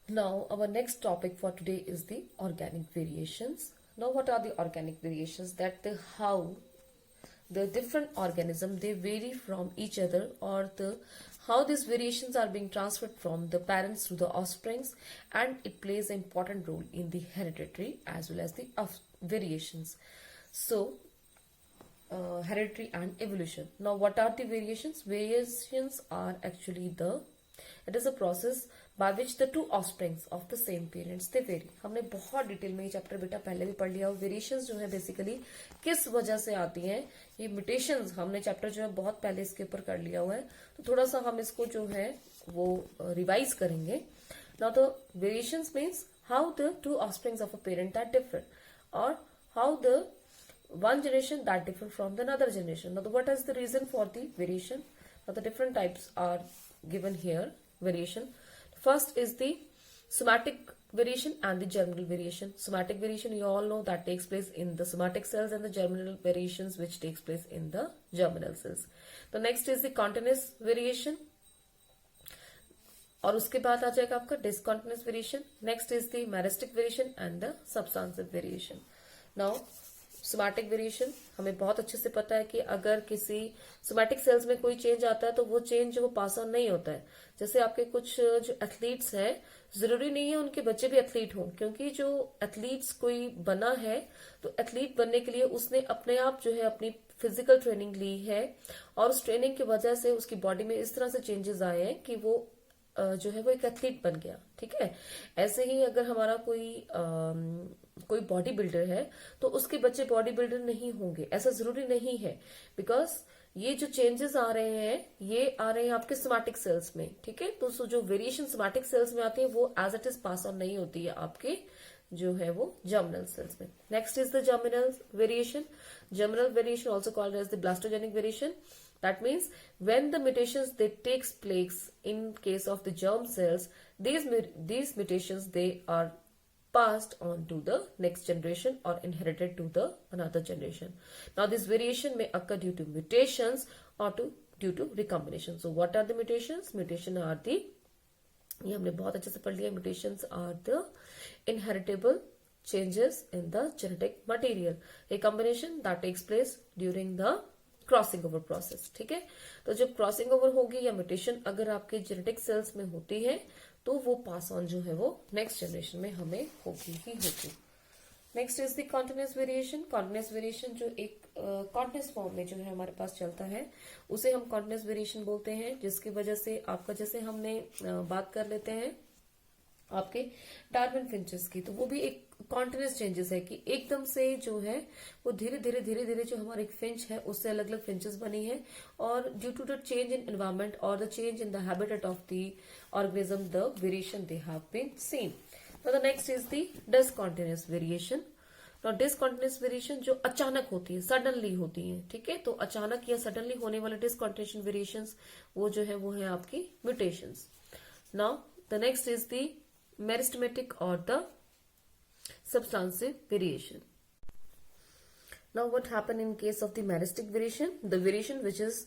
Now, our next topic for today is the organic variations. Now, what are the organic variations? That the how the different organisms they vary from each other, or the how these variations are being transferred from the parents to the offsprings, and it plays an important role in the hereditary as well as the variations. So, hereditary and evolution. Now, what are the variations? Variations are actually it is a process by which the two offsprings of the same parents they vary. हमने बहुत detail में ये chapter बेटा पहले भी पढ़ लिया। Variations जो है बेसिकली किस वजह से आती हैं, ये म्यूटेशंस हमने चैप्टर जो है बहुत पहले इसके ऊपर कर लिया हुआ है, तो थोड़ा सा हम इसको जो है वो रिवाइज करेंगे। Now the variations means how the two offsprings of a parent are different, और how the one generation that differ from the another generation. Now, what is the reason for the variation? Now, the different types are given here. Variation. First is the somatic variation and the germinal variation. Somatic variation, you all know that takes place in the somatic cells, and the germinal variations which takes place in the germinal cells. The next is the continuous variation, और उसके बाद आ जाएगा आपका discontinuous variation. Next is the meristic variation and the substantive variation. Now, somatic variation हमें बहुत अच्छे से पता है कि अगर किसी सोमैटिक सेल्स में कोई चेंज आता है तो वो चेंज वो पास ऑन नहीं होता है। जैसे आपके कुछ जो एथलीट्स हैं, जरूरी नहीं है उनके बच्चे भी एथलीट हों, क्योंकि जो एथलीट्स कोई बना है तो एथलीट बनने के लिए उसने अपने आप जो है अपनी फिजिकल ट्रेनिंग ली है, और उस ट्रेनिंग की वजह से उसकी बॉडी में इस तरह से चेंजेस आए हैं कि वो जो है वो एक एथलीट बन गया। ठीक है, ऐसे ही अगर हमारा कोई बॉडी बिल्डर है तो उसके बच्चे बॉडी बिल्डर नहीं होंगे, ऐसा जरूरी नहीं है, बिकॉज ये जो चेंजेस आ रहे हैं ये आ रहे हैं आपके सोमैटिक सेल्स में। ठीक है, तो जो वेरिएशन सोमैटिक सेल्स में आती है वो as it is pass on नहीं होती है आपके जो है वो जर्मिनल सेल्स में। Next is the germinal variation. Germinal variation also called as the blastogenic variation. That means when the mutations they takes place in case of the germ cells, these mutations they are passed on to the next generation or inherited to the another generation. Now this variation may occur due to mutations or due to recombination. So what are the mutations? Mutation are the, ये हमने बहुत अच्छे से पढ़ लिया, mutations are the inheritable changes in the genetic material. Recombination that takes place during the crossing over process. ठीक है, तो जब क्रॉसिंग ओवर होगी या म्यूटेशन अगर आपके जेनेटिक सेल्स में होती है तो वो पास ऑन जो है वो नेक्स्ट जनरेशन में हमें होगी ही होगी. Next is the continuous variation. Continuous variation जो एक कॉन्टिन्यूस फॉर्म में जो है हमारे पास चलता है उसे हम कॉन्टिन्यूस वेरिएशन बोलते हैं, जिसकी वजह से आपका जैसे हमने बात कर लेते हैं आपके डार्विन फिंचेस की, तो वो भी एक कॉन्टिन्यूस चेंजेस है कि एकदम से जो है वो धीरे धीरे जो हमारी फिंच है उससे अलग अलग फिंचेस बनी है, और due to the change in environment और the change in the habitat of the organism the variation they have been seen. Now the next is the discontinuous variation. Now discontinuous variation जो अचानक होती है, suddenly होती है. ठीक है, तो अचानक या सडनली होने वाले डिसकंटिन्यूएशन वेरिएशंस वो जो है वो है आपकी mutations. Now the next is the meristematic or the substantive variation. Now what happen in case of the meristic variation? The variation which is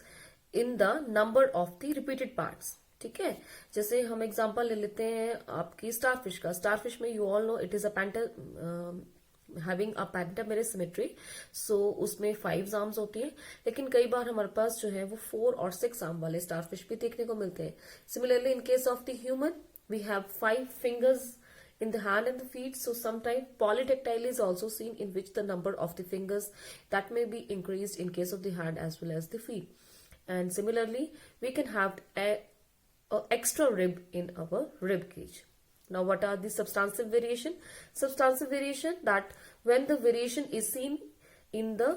in the number of the repeated parts. ठीक है, जैसे हम example ले लेते हैं आपकी starfish का. Starfish में you all know it is having a pentamerous symmetry, so उसमें 5 आर्म्स होती हैं, लेकिन कई बार हमारे पास जो है वो 4 और 6 आर्म वाले स्टारफिश भी देखने को मिलते हैं. Similarly in case of the human we have 5 fingers in the hand and the feet, so sometimes polydactyly is also seen, in which the number of the fingers that may be increased in case of the hand as well as the feet. And similarly we can have a extra rib in our rib cage. Now what are the substantive variation? Substantive variation, that when the variation is seen in the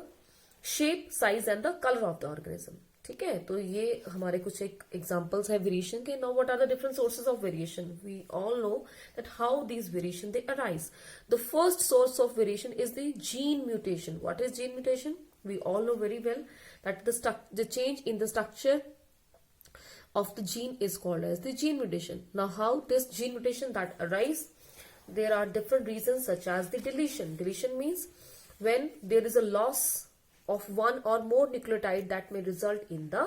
shape, size and the color of the organism. ठीक है, तो ये हमारे कुछ एक examples है variation के. Now what are the different sources of variation? We all know that how these variation they arise. The first source of variation is the gene mutation. What is gene mutation? We all know very well that the change in the structure of the gene is called as the gene mutation. Now how this gene mutation that arise? There are different reasons such as the deletion. Deletion means when there is a loss of one or more nucleotide that may result in the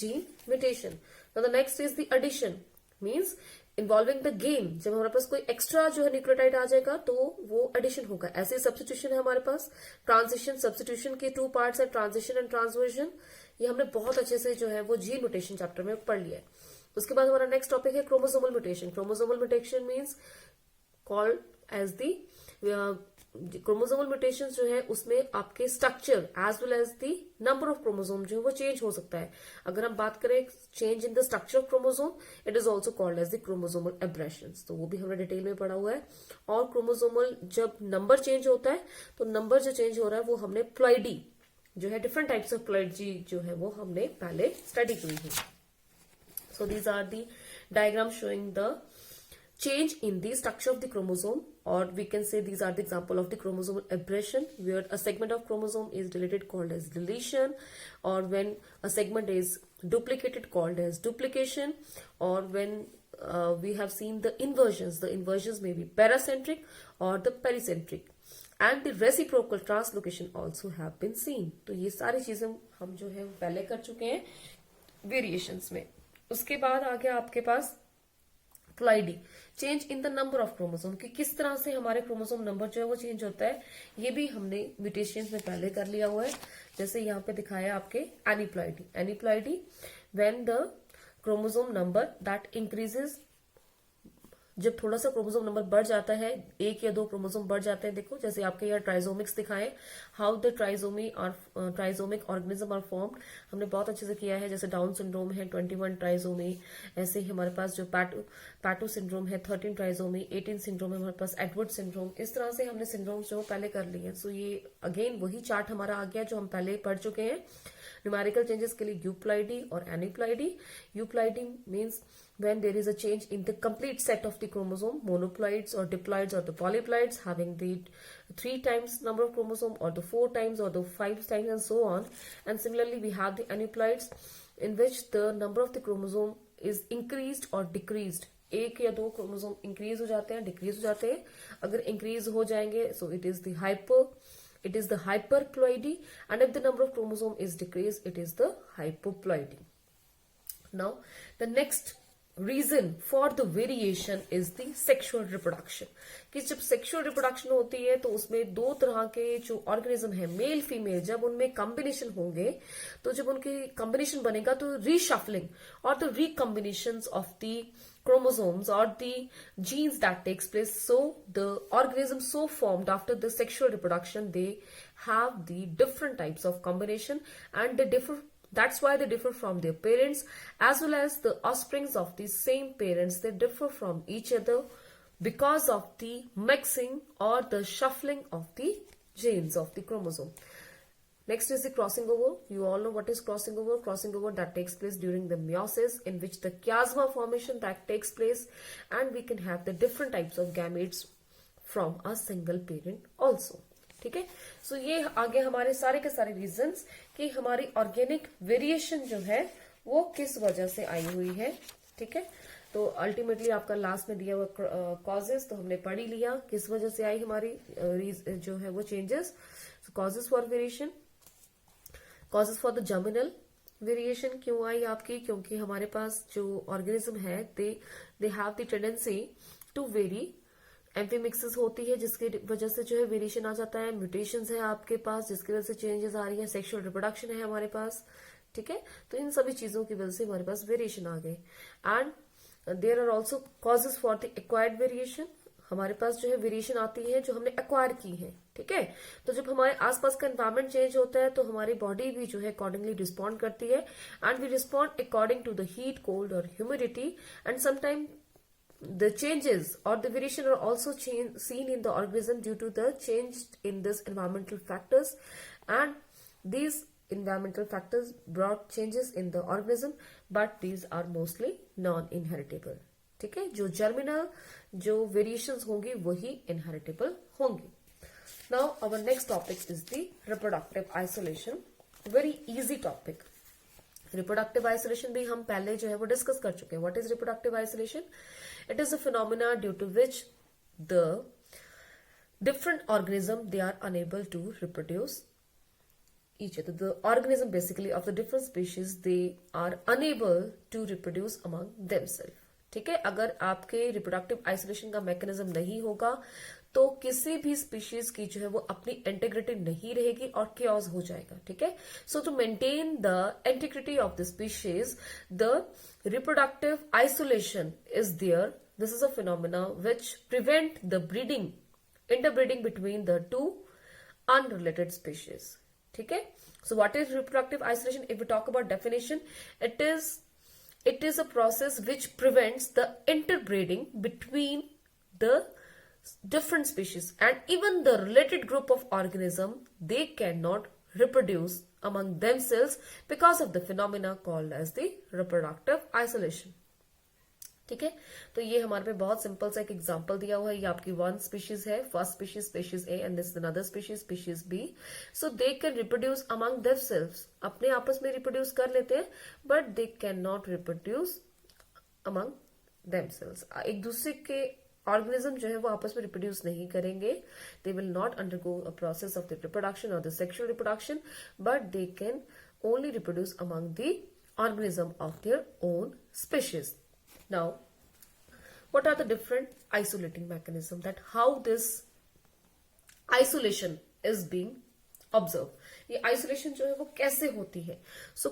gene mutation. Now the next is the addition. Means involving the gain, जब हमारे पास कोई extra जो है nucleotide आ जाएगा तो वो addition होगा। ऐसे सब्स्टिट्यूशन है हमारे पास, ट्रांजिशन सब्स्टिट्यूशन के 2 पार्ट्स है, ट्रांजिशन एंड ट्रांसवर्जन। ये हमने बहुत अच्छे से जो है वो जीन म्यूटेशन चैप्टर में पढ़ लिया है। उसके बाद हमारा नेक्स्ट टॉपिक है chromosomal mutation. Chromosomal mutation means called as the chromosomal mutation जो है उसमें आपके structure as well as the number of chromosome जो है वो चेंज हो सकता है। अगर हम बात करें change in the structure of chromosome, it is also called as the chromosomal aberrations, तो वो भी हमने डिटेल में पढ़ा हुआ है। और क्रोमोसोमल जब नंबर चेंज होता है तो नंबर जो चेंज हो रहा है वो हमने प्लॉइडी जो है, डिफरेंट टाइप्स ऑफ प्लॉइडी जो है वो हमने पहले स्टडी की है। So these are the diagrams showing the change in the structure of the chromosome, or we can say these are the example of the chromosomal aberration, where a segment of chromosome is deleted called as deletion, or when a segment is duplicated called as duplication, or when we have seen the inversions may be paracentric or the pericentric, and the reciprocal translocation also have been seen. तो ये सारी चीजें हम जो है पहले कर चुके हैं वेरिएशंस में। उसके बाद आ गया आपके पास ploidy, change in the number of chromosome, कि किस तरह से हमारे क्रोमोसोम नंबर जो है वो चेंज होता है, ये भी हमने म्यूटेशंस में पहले कर लिया हुआ है। जैसे यहाँ पे दिखाया आपके aneuploidy. Aneuploidy when the chromosome number that increases, जब थोड़ा सा क्रोमोसोम नंबर बढ़ जाता है, 1 या 2 क्रोमोसोम बढ़ जाते हैं। देखो जैसे आपके यहाँ ट्राइजोमिक्स दिखाए, how the trisomic organism are formed, हमने बहुत अच्छे से किया है। जैसे डाउन सिंड्रोम है 21 ट्राइजोमी, ऐसे ही हमारे पास जो पैटो सिंड्रोम है 13 ट्राइजोमी, 18 सिंड्रोम है हमारे पास, एडवर्ड सिंड्रोम। इस तरह से हमने सिंड्रोम्स जो पहले कर लिए हैं। सो ये अगेन वही चार्ट हमारा आ गया जो हम पहले पढ़ चुके हैं। न्यूमेरिकल चेंजेस के लिए यूप्लॉइडी और एनीप्लॉइडी। Euploidy means when there is a change in the complete set of the chromosome, monoploids or diploids or the polyploids having the 3 times number of chromosome or the 4 times or the 5 times and so on. And similarly we have the aneuploids in which the number of the chromosome is increased or decreased. 1 या 2 chromosome increase हो जाते हैं, decrease हो जाते हैं। अगर increase हो जाएंगे so it is the hyperploidy, and if the number of chromosome is decreased it is the hypoploidy. Now the next reason for the variation is the sexual reproduction, कि जब सेक्सुअल रिप्रोडक्शन होती है तो उसमें 2 तरह के जो ऑर्गेनिज्म है मेल फीमेल, जब उनमें कॉम्बिनेशन होंगे तो जब उनकी कॉम्बिनेशन बनेगा तो रीशफलिंग और the recombination of the chromosomes or the genes that takes place. So the organism so formed after the sexual reproduction, they have the different types of combination and they differ. That's why they differ from their parents, as well as the offsprings of the same parents. They differ from each other because of the mixing or the shuffling of the genes of the chromosome. Next is the crossing over. You all know what is crossing over. Crossing over that takes place during the meiosis, in which the chiasma formation that takes place, and we can have the different types of gametes from a single parent also. ठीक है, सो ये आगे हमारे सारे के सारे reasons कि हमारी ऑर्गेनिक वेरिएशन जो है वो किस वजह से आई हुई है। ठीक है, तो अल्टीमेटली आपका लास्ट में दिया हुआ कॉजेस तो हमने पढ़ ही लिया किस वजह से आई हमारी जो है वो changes. Causes for variation, causes for the germinal variation क्यों आई आपकी, क्योंकि हमारे पास जो ऑर्गेनिज्म है they have the tendency to vary, amphimixis होती है जिसकी वजह से जो है वेरिएशन आ जाता है। म्यूटेशंस है आपके पास जिसकी वजह से चेंजेस आ रही है। सेक्सुअल रिप्रोडक्शन है हमारे पास। ठीक है, तो इन सभी चीजों की वजह से हमारे पास वेरिएशन आ गए। And there are also causes for the acquired variation, हमारे पास जो है वेरिएशन आती है जो हमने एक्वायर की है। ठीक है, तो जब हमारे आसपास का एनवायरमेंट चेंज होता है तो हमारी बॉडी भी जो है अकॉर्डिंगली रिस्पॉन्ड करती है, and we respond according to the heat, cold और humidity. And sometime the changes or the variation are also seen in the organism due to the change in this environmental factors, and these environmental factors brought changes in the organism, but these are mostly non-inheritable. ठीक है, जो germinal जो variations होंगी वही inheritable होंगी। Now our next topic is the reproductive isolation, very easy topic. Reproductive isolation भी हम पहले जो है वो डिस्कस कर चुके हैं। What is reproductive isolation? It is a phenomena due to which the different organism they are unable to reproduce each other. The organism basically of the different species, they are unable to reproduce among themselves. ठीक है, अगर आपके reproductive isolation का mechanism नहीं होगा तो किसी भी स्पीशीज की जो है वो अपनी इंटीग्रिटी नहीं रहेगी और केओस हो जाएगा। ठीक है, so to maintain the integrity of the species the reproductive isolation is there. This is a phenomena which prevent the breeding, interbreeding between the two unrelated species. ठीक है, so what is reproductive isolation? If we talk about definition, it is a process which prevents the interbreeding between the different species, and even the related group of organism, they cannot reproduce among themselves because of the phenomena called as the reproductive isolation. ठीक है, तो ये हमारे पे बहुत simple सा एक example दिया हुआ है। ये आपकी वन स्पीशीज है, first species species A and this another species species B. So they can reproduce among themselves, अपने आपस में रिप्रोड्यूस कर लेते हैं, but they can not reproduce among themselves. एक दूसरे के ऑर्गेनिज्म जो है वो आपस में रिप्रोड्यूस नहीं करेंगे। They will not undergo a process of the reproduction और the sexual reproduction, but they can only reproduce among the organism of their own species. Now, what are the different isolating mechanisms, that how this isolation is being observed? ये isolation जो है वो कैसे होती है?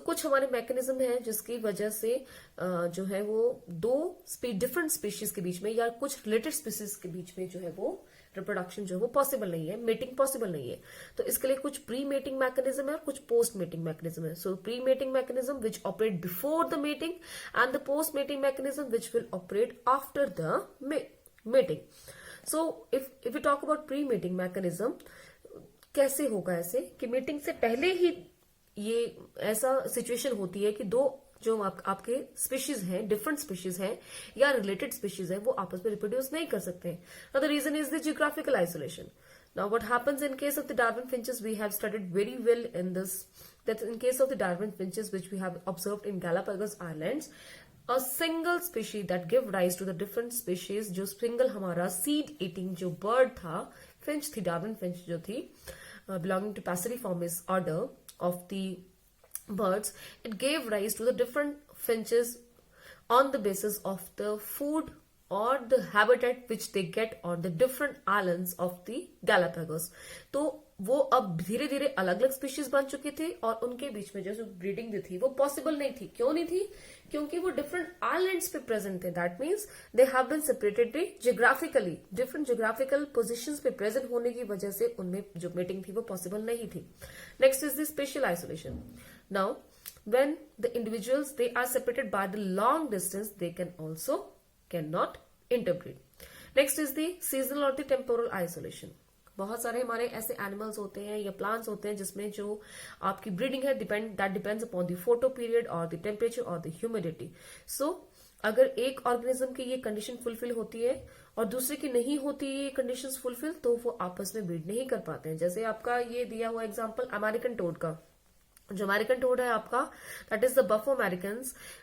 कुछ हमारे मैकेनिज्म है जिसकी वजह से जो है वो दो डिफरेंट स्पीशीज के बीच में या कुछ रिलेटेड स्पीशीज के बीच में जो है वो रिप्रोडक्शन जो है वो पॉसिबल नहीं है, मेटिंग पॉसिबल नहीं है। तो इसके लिए कुछ प्री मेटिंग मैकेनिज्म है और कुछ पोस्ट मेटिंग मैकेनिज्म है। सो pre mating mechanism which operate before the mating and the post mating mechanism which will operate after the mating. So if you talk about pre mating mechanism, कैसे होगा ऐसे कि meeting से पहले ही ये ऐसा situation होती है कि दो जो आपके स्पीशीज हैं, डिफरेंट स्पीशीज हैं या रिलेटेड स्पीशीज हैं, वो आपस में रिप्रोड्यूस नहीं कर सकते हैं. Now the reason is the geographical isolation. Now what happens in case of the Darwin finches, we have studied very well in this, that in case of the Darwin finches which we have observed in Galapagos Islands, a single species that give rise to the different species, जो single हमारा seed eating जो bird था, finch थी, Darwin finch जो थी, belonging to Passeriformes order of the birds, it gave rise to the different finches on the basis of the food or the habitat which they get on the different islands of the Galapagos. तो वो अब धीरे धीरे अलग अलग species बन चुकी थी और उनके बीच में जो ब्रीडिंग जो थी वो पॉसिबल नहीं थी. क्यों नहीं थी? क्योंकि वो डिफरेंट आइलैंड्स पे प्रेजेंट थे. That means they have been separated geographically, different geographical positions पे प्रेजेंट होने की वजह से उनमें जो मीटिंग थी वो पॉसिबल नहीं थी. Next is the special isolation. Now when the individuals they are separated by the long distance, they can also cannot interbreed. Next is the seasonal or the temporal isolation. बहुत सारे हमारे ऐसे animals होते हैं या plants होते हैं जिसमें जो आपकी ब्रीडिंग है that depends upon the photo period और द टेम्परेचर और द ह्यूमिडिटी. सो अगर एक ऑर्गेनिज्म की ये कंडीशन फुलफिल होती है और दूसरे की नहीं होती ये कंडीशंस फुलफिल, तो वो आपस में ब्रीड नहीं कर पाते हैं. जैसे आपका ये दिया हुआ एग्जाम्पल अमेरिकन टोड का, जो अमेरिकन टोड है आपका, that is the Bufo American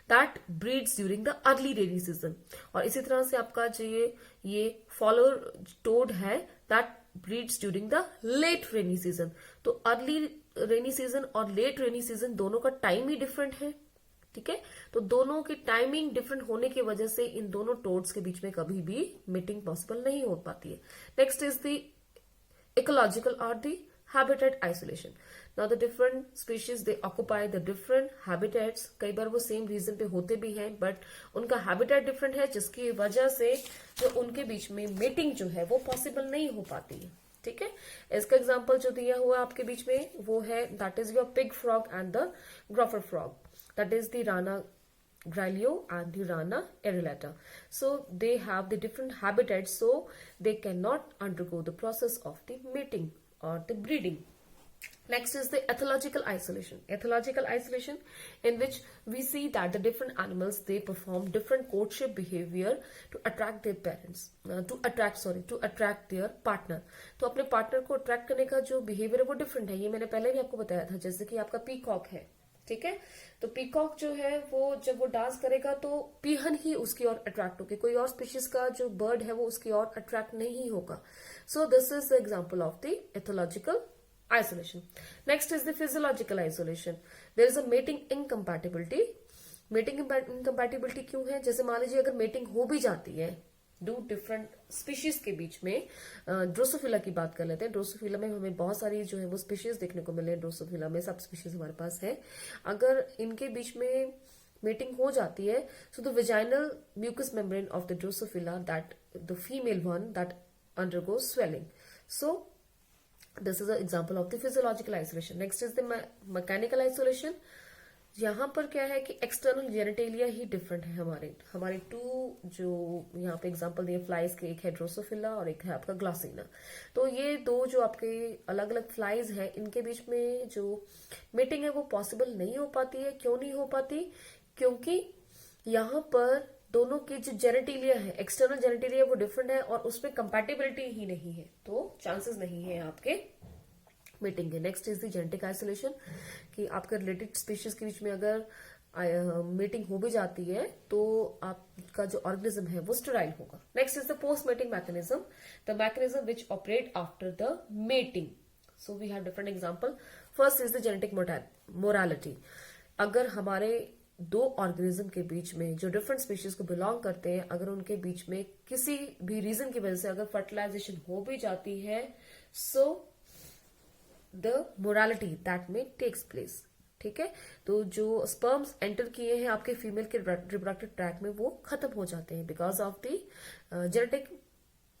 that breeds during the early rainy season. और इसी तरह से आपका जो ये फॉलोअर टोड है that breeds during the late rainy season. तो अर्ली रेनी सीजन और लेट रेनी सीजन दोनों का टाइम ही डिफरेंट है. ठीक है, तो दोनों की टाइमिंग डिफरेंट होने की वजह से इन दोनों टोड्स के बीच में कभी भी मीटिंग पॉसिबल नहीं हो पाती है. नेक्स्ट इज द इकोलॉजिकल और the habitat isolation. Now the different species they occupy the different habitats. कई बार वो सेम रीजन पे होते भी हैं बट उनका हैबिटेट डिफरेंट है, जिसकी वजह से जो उनके बीच में मीटिंग जो है वो पॉसिबल नहीं हो पाती है. ठीक है, इसका एग्जांपल जो दिया हुआ आपके बीच में वो है that is your pig frog and the gopher frog. That is the Rana Grilio and the Rana erulata. So they have the different habitats, so they cannot undergo the process of the mating or the breeding. Next is the ethological isolation. Ethological isolation in which we see that the different animals they perform different courtship behavior to attract their parents, to attract their partner. तो अपने partner को attract करने का जो behaviour है वो different है. ये मैंने पहले भी आपको बताया था. जैसे कि आपका पीकॉक है, ठीक है, तो पीकॉक जो है वो जब वो डांस करेगा तो पीहन ही उसकी ओर अट्रैक्ट होगी, कोई और स्पीशीज का जो बर्ड है वो उसकी ओर अट्रैक्ट नहीं होगा. सो this is the example of the ethological isolation. Next is the physiological isolation. There is a mating incompatibility mating incompatibility क्यों है? जैसे मान लीजिए अगर मेटिंग हो भी जाती है दो डिफरेंट स्पीशीज के बीच में, ड्रोसोफिला की बात कर लेते हैं। ड्रोसोफिला में हमें बहुत सारी जो है वो स्पीशीज देखने को मिले हैं। ड्रोसोफिला में सब स्पीशीज हमारे पास है। अगर इनके बीच में मेटिंग हो जाती है, so the vaginal mucous membrane of the Drosophila, that the female one, that undergoes swelling. So this is a example of the physiological isolation. Next is the mechanical isolation. यहाँ पर क्या है कि एक्सटर्नल जेनिटेलिया ही different है। हमारे to जो यहाँ पे एग्जांपल दिए फ्लाइज के, एक है ड्रोसोफिला और एक है आपका ग्लॉसिना। तो ये दो जो आपके अलग अलग फ्लाइज हैं, इनके बीच में जो मेटिंग है वो पॉसिबल नहीं हो पाती है। क्यों नहीं हो पाती? क्योंकि यहाँ पर दोनों की जो जेनेटेलिया है, एक्सटर्नल जेनेटेलिया, वो डिफरेंट है और उसमें कंपैटिबिलिटी ही नहीं है, तो चांसेस नहीं है आपके मीटिंग है। Next is the genetic isolation, कि आपके रिलेटेड स्पीशीज के बीच में अगर मीटिंग हो भी जाती है तो आपका जो ऑर्गेनिज्म है वो स्टेराइल होगा। Next is the post mating mechanism, the mechanism which operate after the mating. So we have different example. First is the genetic morality. अगर हमारे दो ऑर्गेनिज्म के बीच में जो डिफरेंट स्पीशीज को बिलोंग करते हैं, अगर उनके बीच में किसी भी रीजन की वजह से अगर फर्टिलाइजेशन हो भी जाती है, सो द मोरालिटी दैट में टेक्स प्लेस। ठीक है, तो जो स्पर्म्स एंटर किए हैं आपके फीमेल के रिप्रोडक्टिव ट्रैक में वो खत्म हो जाते हैं because of the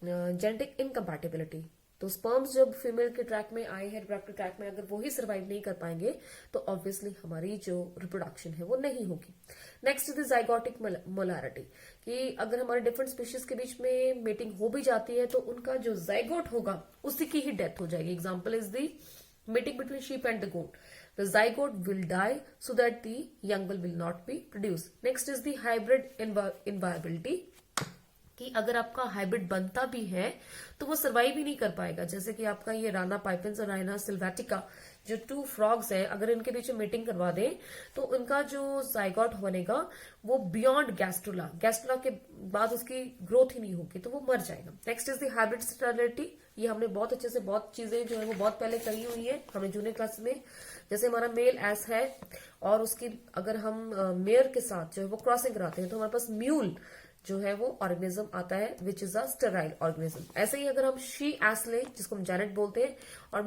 genetic incompatibility. तो स्पर्म्स जब फीमेल के ट्रैक में आए हैं, रिप्रोडक्टिव ट्रैक में, अगर वो ही सर्वाइव नहीं कर पाएंगे तो ऑब्वियसली हमारी जो रिप्रोडक्शन है वो नहीं होगी। Next is the zygotic molarity, कि अगर हमारे डिफरेंट स्पीशीज के बीच में मेटिंग हो भी जाती है तो उनका जो जाइगोट होगा उसी की ही डेथ हो जाएगी। Example is the mating between sheep and the goat. The zygote will die so that the young will not be produced. Next is the hybrid inviability, कि अगर आपका हाइब्रिड बनता भी है तो वो सर्वाइव ही नहीं कर पाएगा। जैसे कि आपका ये राना पाइपेंस और राना सिल्वेटिका जो टू फ्रॉग्स हैं, अगर इनके बीच में मीटिंग करवा दें तो उनका जो जाइगोट बनेगा वो बियॉन्ड गैस्ट्रोला के बाद उसकी ग्रोथ ही नहीं होगी, तो वो मर जाएगा। Next is the hybrid sterility. ये हमने बहुत अच्छे से बहुत चीजें जो है वो बहुत पहले करी हुई है हमें जूनियर क्लास में। जैसे हमारा मेल एस है और उसकी अगर हम मेयर के साथ जो है वो क्रॉसिंग कराते हैं तो हमारे पास म्यूल जो है वो ऑर्गेनिज्म आता है which is a sterile organism. ऐसे ही अगर हम शी एस ले, जिसको हम जैनेट बोलते हैं, और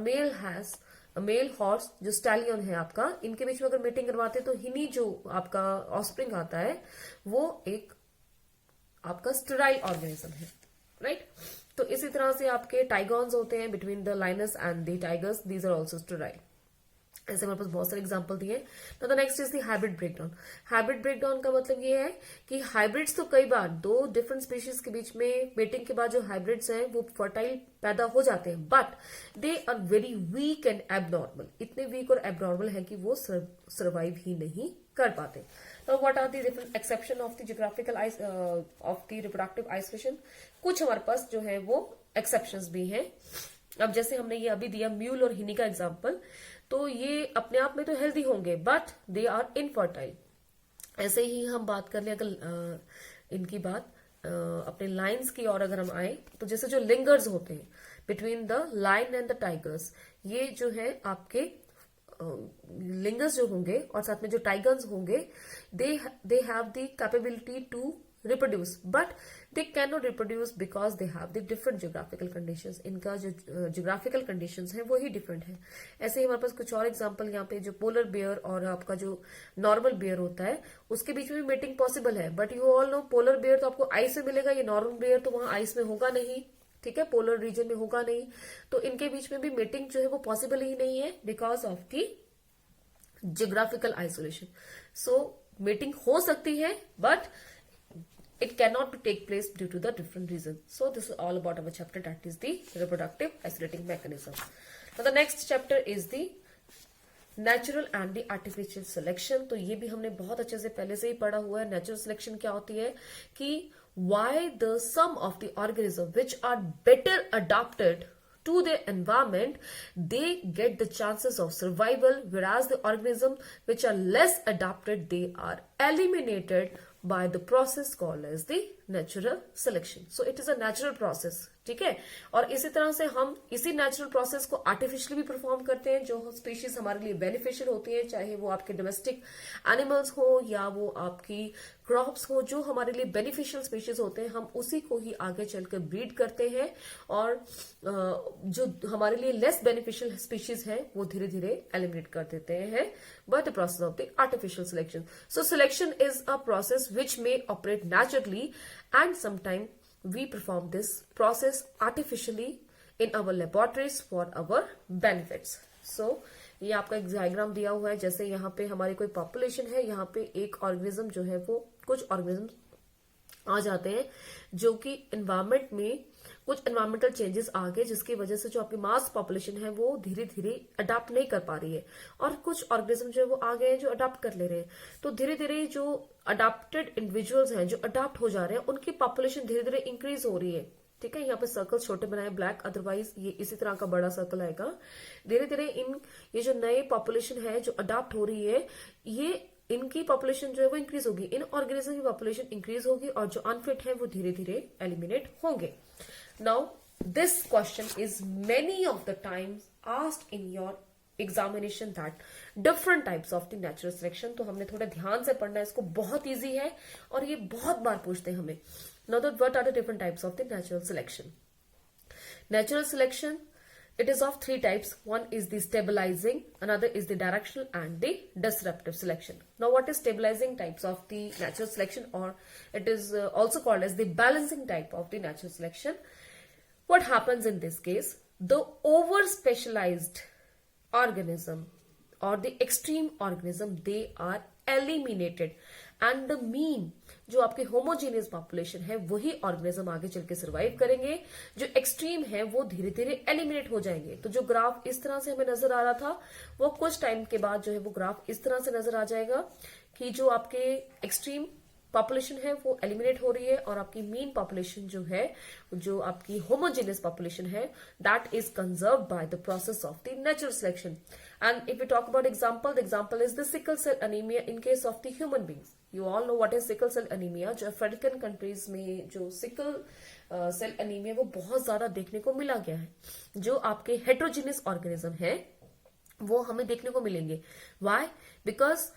मेल हॉर्स जो स्टैलियन है आपका, इनके बीच में अगर मीटिंग करवाते हैं तो हिनी जो आपका ऑफस्प्रिंग आता है वो एक आपका स्टेराइल ऑर्गेनिज्म है, राइट। तो इसी तरह से आपके टाइगॉन्स होते हैं between the lions and the tigers, these are also sterile. ऐसे हमारे पास बहुत सारे एग्जांपल दिए। तो the next is the hybrid breakdown. Hybrid breakdown का मतलब ये है कि हाइब्रिड्स तो कई बार दो डिफरेंट स्पीशीज के बीच में मेटिंग के बाद जो हाइब्रिड्स हैं वो फर्टाइल पैदा हो जाते हैं, but they are very weak and abnormal. इतने वीक और एबनॉर्मल है कि वो सर्वाइव ही नहीं कर पाते। तो what are the different exception of the geographical of the reproductive isolation? कुछ हमारे पास जो है वो एक्सेप्शंस भी हैं। अब जैसे हमने ये अभी दिया म्यूल और हिनी का एग्जाम्पल, तो ये अपने आप में तो हेल्दी होंगे बट दे आर इनफर्टाइल। ऐसे ही हम बात कर ले अगर इनकी बात अपने लाइन्स की और अगर हम आए तो जैसे जो लिंगर्स होते हैं between the line and the tigers, ये जो है आपके लिंगर्स जो होंगे और साथ में जो टाइगर्स होंगे, they have the capability to reproduce but they cannot reproduce because they have the different geographical conditions। इनका जो geographical conditions है वो ही different है। ऐसे ही हमारे पास कुछ और एग्जांपल यहाँ पे जो पोलर बेयर और आपका जो नॉर्मल बेयर होता है उसके बीच में मीटिंग पॉसिबल है, but you all know polar bear तो आपको आइस में मिलेगा, ये नॉर्मल बेयर तो वहां आइस में होगा नहीं, ठीक है, पोलर रीजन में होगा नहीं। तो इनके बीच में भी मीटिंग जो है वो पॉसिबल ही नहीं है because of the geographical isolation. So meeting हो सकती है but it cannot take place due to the different reasons. So this is all about our chapter, that is the reproductive isolating mechanism. Now the next chapter is the natural and the artificial selection। तो ये भी हमने बहुत अच्छे से पहले से ही पढ़ा हुआ है। Natural selection क्या होती है कि why the some of the organisms which are better adapted to their environment, they get the chances of survival, whereas the organisms which are less adapted, they are eliminated by the process called as the natural selection. So it is a natural process. ठीक है, और इसी तरह से हम इसी natural process को artificially भी परफॉर्म करते हैं. जो स्पीशीज हमारे लिए बेनिफिशियल होती है, चाहे वो आपके डोमेस्टिक एनिमल्स हो या वो आपकी क्रॉप्स हो, जो हमारे लिए बेनिफिशियल स्पीशीज होते हैं, हम उसी को ही आगे चलकर ब्रीड करते हैं. और जो हमारे लिए लेस बेनिफिशियल स्पीशीज है वो धीरे धीरे एलिमिनेट कर देते हैं bye the process of the artificial selection. So selection is a process which may operate naturally and sometime we perform this process artificially in our laboratories for our benefits. So ये आपका एक diagram दिया हुआ है. जैसे यहाँ पे हमारी कोई पॉपुलेशन है, यहाँ पे एक ऑर्गेनिज्म जो है वो कुछ ऑर्गेनिज्म आ जाते हैं जो कि एनवायरमेंट में कुछ एनवायरमेंटल चेंजेस आ गए, जिसकी वजह से जो आपकी मास पॉपुलेशन है वो धीरे धीरे अडाप्ट नहीं कर पा रही है, और कुछ ऑर्गेनिज्म जो है वो आ गए हैं जो अडाप्ट कर ले रहे हैं. तो धीरे धीरे जो अडाप्टेड इंडिविजुअल्स हैं जो अडाप्ट हो जा रहे हैं, उनकी पॉपुलेशन धीरे धीरे इंक्रीज हो रही है. ठीक है, यहाँ पे सर्कल छोटे बनाए ब्लैक, अदरवाइज ये इसी तरह का बड़ा सर्कल आएगा. धीरे धीरे ये जो नए पॉपुलेशन है जो अडाप्ट हो रही है, ये इनकी पॉपुलेशन जो है वो इंक्रीज होगी, इन ऑर्गेनिज्म की पॉपुलेशन इंक्रीज होगी, और जो अनफिट है वो धीरे धीरे एलिमिनेट होंगे. Now this question is many of the times asked in your examination that different types of the natural selection. तो हमने थोड़ा ध्यान से पढ़ना है इसको, बहुत ईजी है और ये बहुत बार पूछते हैं हमें. Now that what are the different types of the natural selection. Natural selection, it is of three types. One is the stabilizing, another is the directional, and the disruptive selection. Now what is stabilizing types of the natural selection, or it is also called as the balancing type of the natural selection. What happens in this case? The over specialized organism or the extreme organism, they are eliminated, and the mean जो आपके homogeneous population है वही organism आगे चल के survive करेंगे. जो extreme है वो धीरे धीरे एलिमिनेट हो जाएंगे. तो जो ग्राफ इस तरह से हमें नजर आ रहा था, वो कुछ टाइम के बाद जो है वो ग्राफ इस तरह से नजर आ जाएगा कि जो आपके एक्सट्रीम पॉपुलेशन है वो एलिमिनेट हो रही है, और आपकी मीन पॉपुलेशन जो है, जो आपकी होमोजेनियस पॉपुलेशन है, that is conserved by the process of the natural selection. And if we talk about example, the example is the sickle cell anaemia in case of the human beings. You all know what is sickle cell anaemia. जो African countries में जो sickle cell anaemia वो बहुत ज्यादा देखने को मिला गया है. जो आपके हेट्रोजीनियस ऑर्गेनिज्म है वो हमें देखने को मिलेंगे. वाई? बिकॉज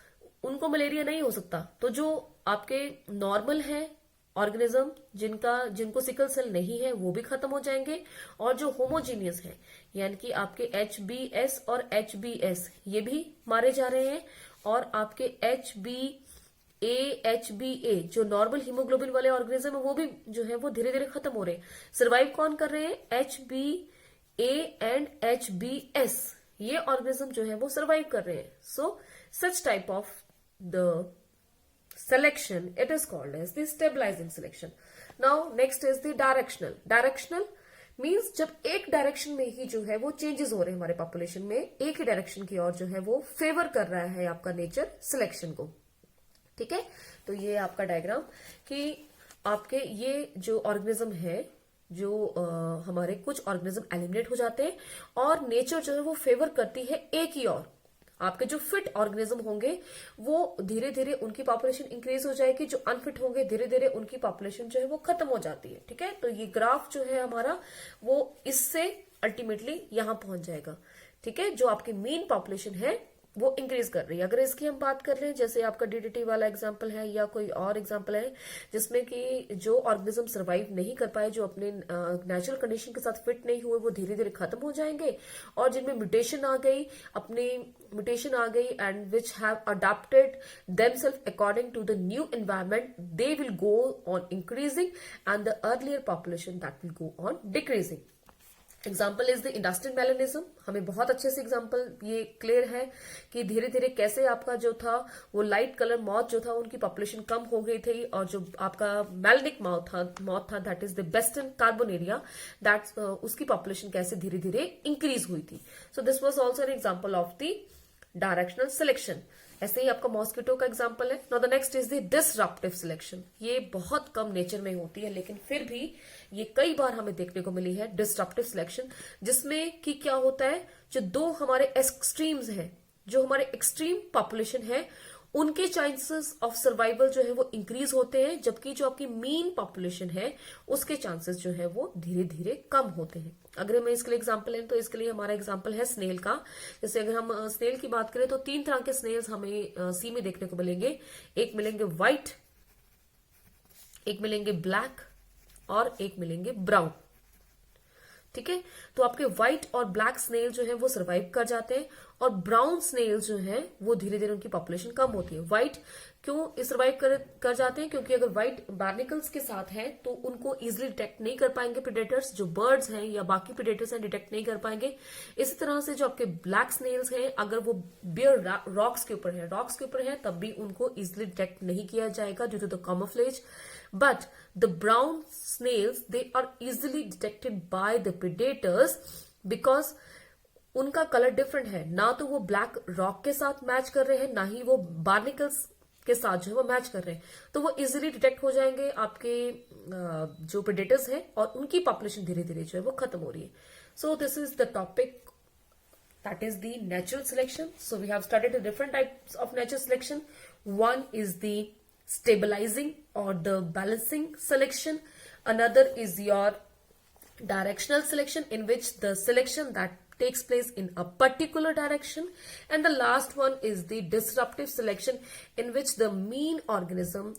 उनको मलेरिया नहीं हो सकता, तो जो आपके नॉर्मल है ऑर्गेनिज्म जिनको सिकल सेल नहीं है वो भी खत्म हो जाएंगे, और जो होमोजीनियस है यानी कि आपके HBS और HBS ये भी मारे जा रहे हैं, और आपके HbA जो नॉर्मल हीमोग्लोबिन वाले ऑर्गेनिज्म है वो भी जो है वो धीरे धीरे खत्म हो रहे हैं. सर्वाइव कौन कर रहे हैं? HbA एंड HbS ये ऑर्गेनिज्म जो है वो सर्वाइव कर रहे हैं. So such type of the selection, it is called as the stabilizing selection. Now next is the directional. Directional means जब एक डायरेक्शन में ही जो है वो चेंजेस हो रहे हैं हमारे पॉपुलेशन में, एक ही डायरेक्शन की ओर जो है वो फेवर कर रहा है आपका नेचर सिलेक्शन को. ठीक है, तो ये आपका डायग्राम कि आपके ये जो ऑर्गेनिज्म है, जो हमारे कुछ ऑर्गेनिज्म एलिमिनेट हो जाते हैं, और नेचर जो है वो फेवर करती है एक ही ओर. आपके जो फिट ऑर्गेनिज्म होंगे वो धीरे धीरे उनकी पॉपुलेशन इंक्रीज हो जाएगी, जो अनफिट होंगे धीरे धीरे उनकी पॉपुलेशन जो है वो खत्म हो जाती है. ठीक है, तो ये ग्राफ जो है हमारा वो इससे अल्टीमेटली यहां पहुंच जाएगा. ठीक है, जो आपकी मीन पॉपुलेशन है वो इंक्रीज कर रही है. अगर इसकी हम बात कर लें, जैसे आपका DDT वाला एग्जांपल है या कोई और एग्जांपल है जिसमें कि जो ऑर्गेनिज्म सर्वाइव नहीं कर पाए, जो अपने नेचुरल कंडीशन के साथ फिट नहीं हुए, वो धीरे धीरे खत्म हो जाएंगे, और जिनमें म्यूटेशन आ गई and which have adopted themself according to the new environment, they will go on increasing and the earlier population that will go on decreasing. Example is the industrial melanism. हमें बहुत अच्छे से एग्जाम्पल ये clear है कि धीरे धीरे कैसे आपका जो था वो लाइट कलर मॉथ जो था उनकी पॉपुलेशन कम हो गई थी, और जो आपका मेलेनिक मॉथ था that is the western carbonaria, that उसकी पॉपुलेशन कैसे धीरे धीरे इंक्रीज हुई थी. So this was also an example of the directional selection. ऐसे ही आपका मॉस्किटो का एग्जांपल है. Now the next is the disruptive selection. ये बहुत कम नेचर में होती है, लेकिन फिर भी ये कई बार हमें देखने को मिली है डिसरप्टिव सिलेक्शन, जिसमें कि क्या होता है, जो दो हमारे एक्सट्रीम्स हैं, जो हमारे एक्सट्रीम पॉपुलेशन है उनके चांसेस ऑफ सर्वाइवल जो है वो इंक्रीज होते हैं, जबकि जो आपकी मीन पॉपुलेशन है उसके चांसेस जो है वो धीरे धीरे कम होते हैं। अगर हमें इसके लिए एग्जांपल लें तो इसके लिए हमारा एग्जांपल है स्नेल का। जैसे अगर हम स्नेल की बात करें तो 3 तरह के स्नेल्स हमें सी में देखने को मिलेंगे। एक मिलेंगे व्हाइट, एक मिलेंगे ब्लैक और एक मिलेंगे ब्राउन। ठीक है, तो आपके व्हाइट और ब्लैक स्नेल जो है वो सर्वाइव कर जाते हैं और ब्राउन स्नेल जो है वो धीरे धीरे उनकी पॉपुलेशन कम होती है। व्हाइट क्यों सर्वाइव कर जाते हैं? क्योंकि अगर व्हाइट बार्निकल्स के साथ हैं तो उनको इजिली डिटेक्ट नहीं कर पाएंगे प्रेडेटर्स, जो बर्ड्स हैं या बाकी प्रेडेटर्स हैं डिटेक्ट नहीं कर पाएंगे। इसी तरह से जो आपके ब्लैक स्नेल्स हैं, अगर वो बियर रॉक्स के ऊपर है तब भी उनको इजिली डिटेक्ट नहीं किया जाएगा due to the camouflage. But the brown snails, they are easily detected by the predators because उनका कलर डिफरेंट है। ना तो वो ब्लैक रॉक के साथ मैच कर रहे हैं, ना ही वो बार्निकल्स के साथ जो है वो मैच कर रहे हैं, तो वो इजिली डिटेक्ट हो जाएंगे आपके जो प्रेडेटर्स हैं और उनकी पॉपुलेशन धीरे धीरे जो है वो खत्म हो रही है। सो this is the topic, that is the natural selection. So we have studied the different types of natural selection. One is the stabilizing or the balancing selection. Another is your directional selection, in which the selection that takes place in a particular direction. And the last one is the disruptive selection, in which the mean organism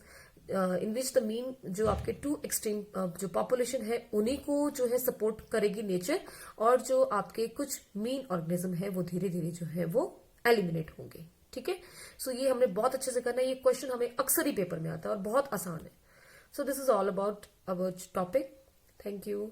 in which the mean जो आपके to extreme जो population है उन्हीं को जो है support करेगी nature, और जो आपके कुछ मीन ऑर्गेनिज्म है वो धीरे धीरे जो है वो एलिमिनेट होंगे। ठीक है, सो ये हमने बहुत अच्छे से करना है। ये क्वेश्चन हमें अक्सर ही पेपर में आता है और बहुत आसान है। सो this is all about our topic. Thank you.